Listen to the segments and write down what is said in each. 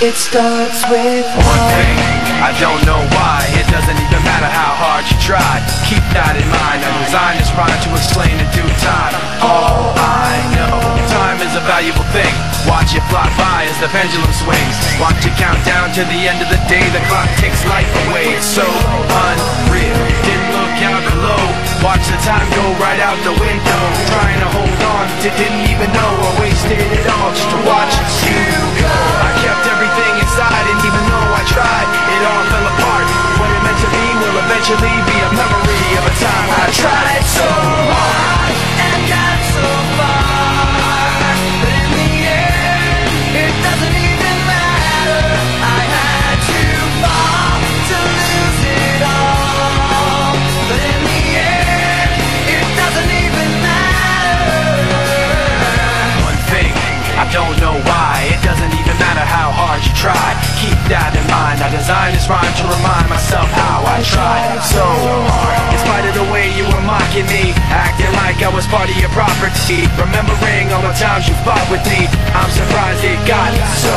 It starts with one thing, I don't know why. It doesn't even matter how hard you try. Keep that in mind. I designed this rhyme to explain in due time. All I know, time is a valuable thing. Watch it fly by as the pendulum swings. Watch it count down to the end of the day. The clock takes life away. It's so unreal. Didn't look out below. Watch the time go right out the window. Trying to hold on to didn't even know I wasted it all just to watch you go. I kept everything inside, and even though I tried, it all fell apart. What it meant to be will eventually be a memory of a time I tried so hard and got so far, but in the end, it doesn't even matter. I had to fall to lose it all, but in the end, it doesn't even matter. One thing, I don't know why. It doesn't even matter how hard you try. Keep that in mind. I designed this rhyme to remind myself how I tried so hard. In spite of the way you were mocking me, acting like I was part of your property, remembering all the times you fought with me, I'm surprised it got so.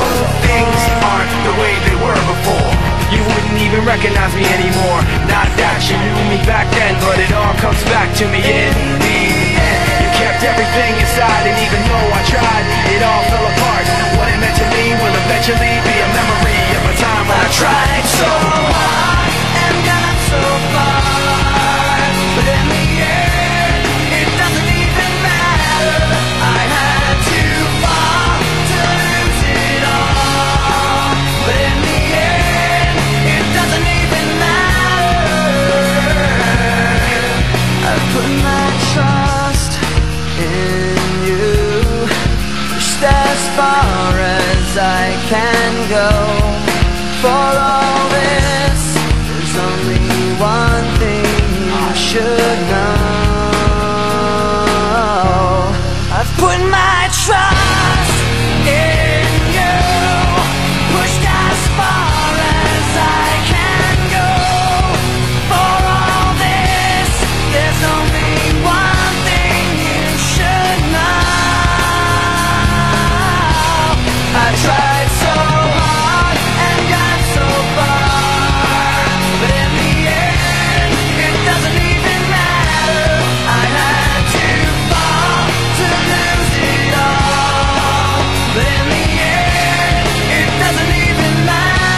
Things aren't the way they were before. You wouldn't even recognize me anymore. Not that you knew me back then, but it all comes back to me in the end. You kept everything inside, and even though I tried, it all fell apart. What it meant to me will eventually be a memory of a time when I tried so hard and got so far, but in the end, it doesn't even matter. I had to fall to lose it all, but in the end, it doesn't even matter. I put my trust in you, pushed as far as I can go. For all this, there's only one thing you should know. I've put my trust in you, pushed as far as I can go. For all this, there's only one thing you should know. I tried so hard and got so far, but in the end, it doesn't even matter. I had to fall to lose it all, but in the end, it doesn't even matter.